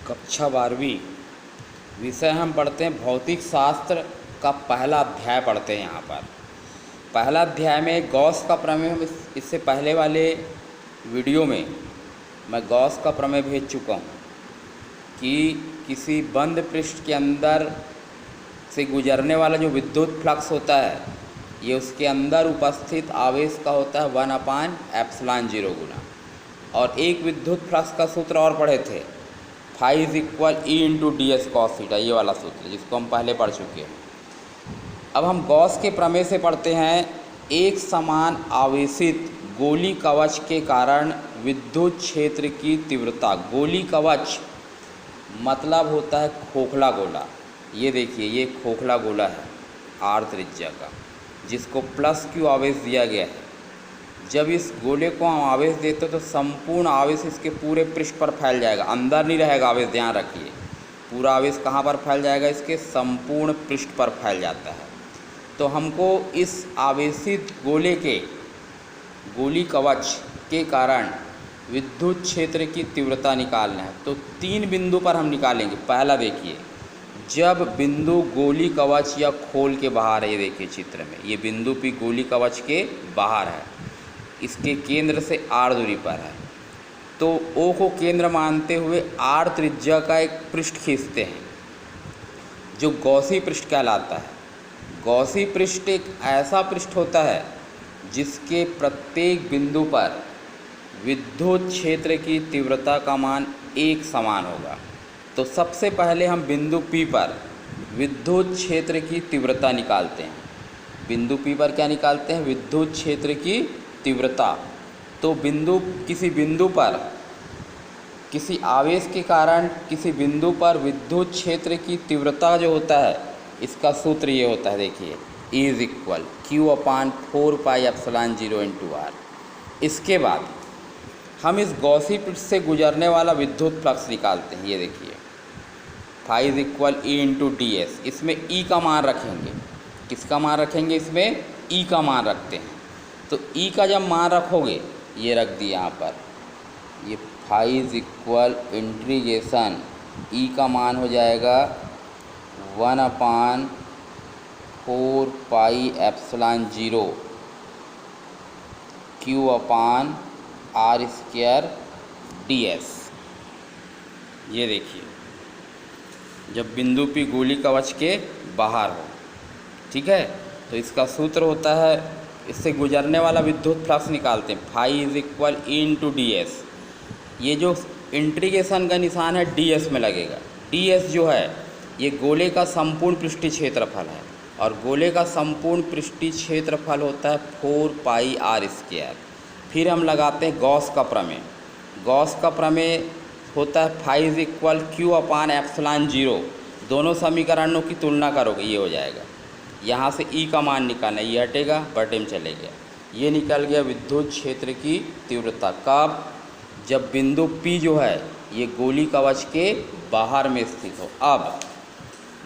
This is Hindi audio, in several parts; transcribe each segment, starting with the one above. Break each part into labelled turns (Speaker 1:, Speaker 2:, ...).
Speaker 1: कक्षा 12वीं विषय हम पढ़ते हैं भौतिक शास्त्र का पहला अध्याय पढ़ते हैं। यहाँ पर पहला अध्याय में गॉस का प्रमेय हम इससे पहले वाले वीडियो में मैं गॉस का प्रमेय भेज चुका हूँ कि किसी बंद पृष्ठ के अंदर से गुजरने वाला जो विद्युत फ्लक्स होता है ये उसके अंदर उपस्थित आवेश का होता है 1/ε0 गुना। और एक विद्युत फ्लक्स का सूत्र और पढ़े थे, phi is equal E into D S cos theta, ये वाला सूत्र जिसको हम पहले पढ़ चुके हैं। अब हम गॉस के प्रमेय से पढ़ते हैं, एक समान आवेशित गोली कवच के कारण विद्युत क्षेत्र की तीव्रता। गोली कवच मतलब होता है खोखला गोला। ये देखिए, ये खोखला गोला है आर त्रिज्या का, जिसको प्लस क्यू आवेश दिया गया है। जब इस गोले को हम आवेश देते तो संपूर्ण आवेश इसके पूरे पृष्ठ पर फैल जाएगा, अंदर नहीं रहेगा आवेश। ध्यान रखिए, पूरा आवेश कहाँ पर फैल जाएगा? इसके संपूर्ण पृष्ठ पर फैल जाता है। तो हमको इस आवेशित गोले के गोली कवच के कारण विद्युत क्षेत्र की तीव्रता निकालना है। तो 3 बिंदु पर हम निकालेंगे। पहला देखिए, जब बिंदु गोली कवच या खोल के बाहर है, ये देखिए चित्र में, ये बिंदु भी गोली कवच के बाहर है, इसके केंद्र से आर दूरी पर है। तो ओ को केंद्र मानते हुए आर त्रिज्या का एक पृष्ठ खींचते हैं जो गॉसी पृष्ठ कहलाता है। गॉसी पृष्ठ एक ऐसा पृष्ठ होता है जिसके प्रत्येक बिंदु पर विद्युत क्षेत्र की तीव्रता का मान एक समान होगा। तो सबसे पहले हम बिंदु P पर विद्युत क्षेत्र की तीव्रता निकालते हैं। बिंदु P पर क्या निकालते हैं? विद्युत क्षेत्र की तीव्रता। तो किसी बिंदु पर किसी आवेश के कारण किसी बिंदु पर विद्युत क्षेत्र की तीव्रता जो होता है, इसका सूत्र ये होता है, देखिए, E is equal Q/4πε0 into R. इसके बाद हम इस गॉसी पृष्ठ से गुजरने वाला विद्युत फ्लक्स निकालते हैं। ये देखिए, phi is equal E into D S. इसमें ई का मान रखेंगे। किसका मान रखेंगे? इसमें ई का मान रखते हैं। तो ई का जब मान रखोगे, ये रख दिए यहाँ पर, ये phi is equal integration E का मान हो जाएगा 1/4πε0 Q/r² ds। ये देखिए, जब बिंदु P गोली कवच के बाहर हो, ठीक है, तो इसका सूत्र होता है, इससे गुजरने वाला विद्युत फ्लक्स निकालते हैं, phi is equal E into D S. ये जो इंटीग्रेशन का निशान है डी एस में लगेगा। डी एस जो है ये गोले का संपूर्ण पृष्ठीय क्षेत्रफल है, और गोले का संपूर्ण पृष्ठीय क्षेत्रफल होता है 4πr²। फिर हम लगाते हैं गॉस का प्रमेय। गॉस का प्रमेय होता है फाई इज इक्वल Q/ε0। दोनों समीकरणों की तुलना करोगे, ये हो जाएगा। यहाँ से ई का मान निकालना, ये हटेगा, बटे में चले गया, ये निकल गया विद्युत क्षेत्र की तीव्रता। कब? जब बिंदु P जो है ये गोली कवच के बाहर में स्थित हो। अब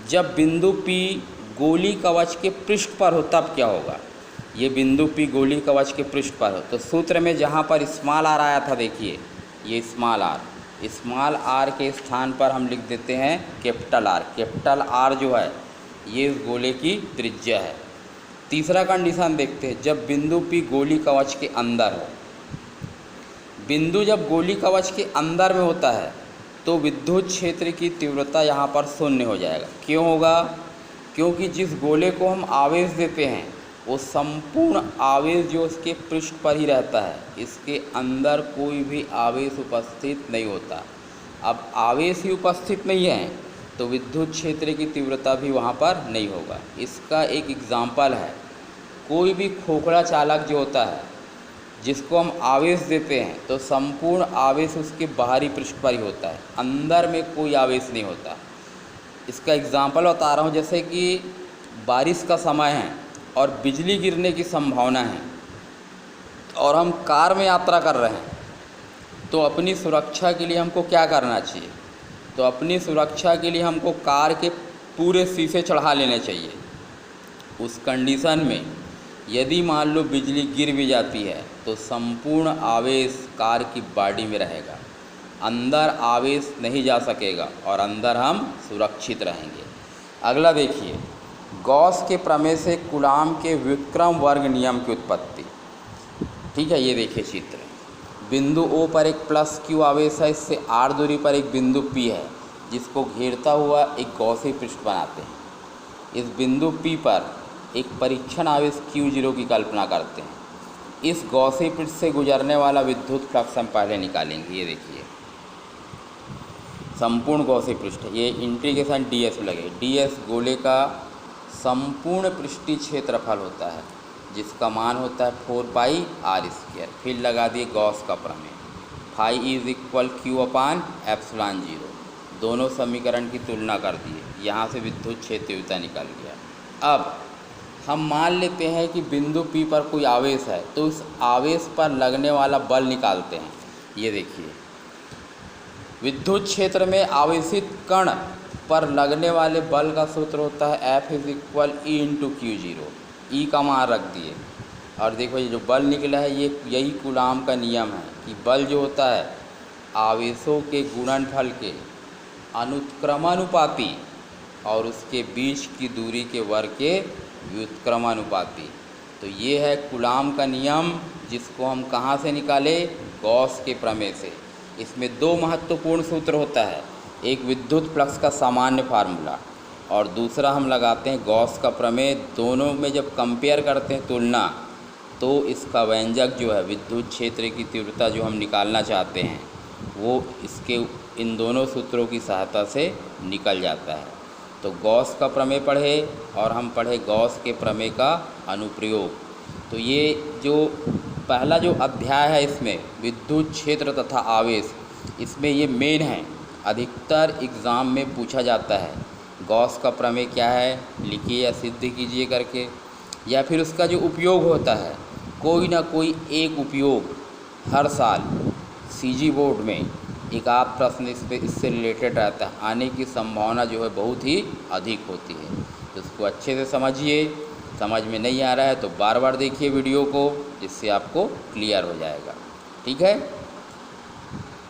Speaker 1: जब बिंदु P गोली कवच के पृष्ठ पर हो, तब क्या होगा? ये बिंदु P गोली कवच के पृष्ठ पर हो, तो सूत्र में जहाँ पर स्मॉल आर आया था, देखिए ये स्मॉल आर के स्थान पर हम लिख देते हैं कैपिटल आर। कैपिटल आर जो है ये इस गोले की त्रिज्या है। तीसरा कंडीशन देखते हैं, जब बिंदु P गोली कवच के अंदर हो। बिंदु जब गोली कवच के अंदर में होता है तो विद्युत क्षेत्र की तीव्रता यहाँ पर शून्य हो जाएगा। क्यों होगा? क्योंकि जिस गोले को हम आवेश देते हैं वो संपूर्ण आवेश जो इसके पृष्ठ पर ही रहता है, इसके अंदर कोई भी आवेश उपस्थित नहीं होता। अब आवेश ही उपस्थित नहीं है तो विद्युत क्षेत्र की तीव्रता भी वहाँ पर नहीं होगा। इसका एक एग्जाम्पल है, कोई भी खोखला चालक जो होता है जिसको हम आवेश देते हैं तो संपूर्ण आवेश उसके बाहरी पृष्ठ पर ही होता है, अंदर में कोई आवेश नहीं होता। इसका एग्जाम्पल बता रहा हूँ, जैसे कि बारिश का समय है और बिजली गिरने की संभावना है और हम कार में यात्रा कर रहे हैं, तो अपनी सुरक्षा के लिए हमको क्या करना चाहिए? तो अपनी सुरक्षा के लिए हमको कार के पूरे शीशे चढ़ा लेने चाहिए। उस कंडीशन में यदि मान लो बिजली गिर भी जाती है तो संपूर्ण आवेश कार की बॉडी में रहेगा, अंदर आवेश नहीं जा सकेगा और अंदर हम सुरक्षित रहेंगे। अगला देखिए, गॉस के प्रमेय से कूलाम के व्युत्क्रम वर्ग नियम की उत्पत्ति। ठीक है, ये देखिए चित्र, बिंदु O पर एक प्लस Q आवेश है, इससे R दूरी पर एक बिंदु P है जिसको घेरता हुआ एक गॉसी पृष्ठ बनाते हैं। इस बिंदु P पर एक परीक्षण आवेश Q0 की कल्पना करते हैं। इस गॉसी पृष्ठ से गुजरने वाला विद्युत फ्लक्स हम पहले निकालेंगे। ये देखिए संपूर्ण गॉसी पृष्ठ, ये इंटीग्रेशन ds लगे। ds गोले का संपूर्ण पृष्ठीय क्षेत्रफल होता है जिसका मान होता है 4πr²। फिर लगा दिए गॉस का प्रमेय, फाई इज इक्वल Q/ε0। दोनों समीकरण की तुलना कर दिए, यहाँ से विद्युत क्षेत्र तीव्रता निकल गया। अब हम मान लेते हैं कि बिंदु P पर कोई आवेश है, तो उस आवेश पर लगने वाला बल निकालते हैं। ये देखिए, विद्युत क्षेत्र में आवेशित कण पर लगने वाले बल का सूत्र होता है F इज इक्वल E/Q0। ई का मान रख दिए और देखो ये जो बल निकला है ये यही कूलाम का नियम है कि बल जो होता है आवेशों के गुणनफल के अनुत्क्रमानुपाती और उसके बीच की दूरी के वर्ग के व्युत्क्रमानुपाती। तो ये है कूलाम का नियम, जिसको हम कहाँ से निकाले? गॉस के प्रमेय से। इसमें दो महत्वपूर्ण सूत्र होता है, एक विद्युत फ्लक्स का सामान्य फार्मूला और दूसरा हम लगाते हैं गॉस का प्रमेय। दोनों में जब कंपेयर करते हैं तुलना, तो इसका व्यंजक जो है विद्युत क्षेत्र की तीव्रता जो हम निकालना चाहते हैं वो इसके इन दोनों सूत्रों की सहायता से निकल जाता है। तो गॉस का प्रमेय पढ़े और हम पढ़े गॉस के प्रमेय का अनुप्रयोग। तो ये जो पहला जो अध्याय है इसमें विद्युत क्षेत्र तथा आवेश, इसमें ये मेन है, अधिकतर एग्ज़ाम में पूछा जाता है। गॉस का प्रमेय क्या है लिखिए या सिद्ध कीजिए करके, या फिर उसका जो उपयोग होता है, कोई ना कोई एक उपयोग हर साल सीजी बोर्ड में एक आध प्रश्न इससे रिलेटेड रहता है, आने की संभावना जो है बहुत ही अधिक होती है। तो इसको अच्छे से समझिए, समझ में नहीं आ रहा है तो बार बार देखिए वीडियो को, जिससे आपको क्लियर हो जाएगा। ठीक है।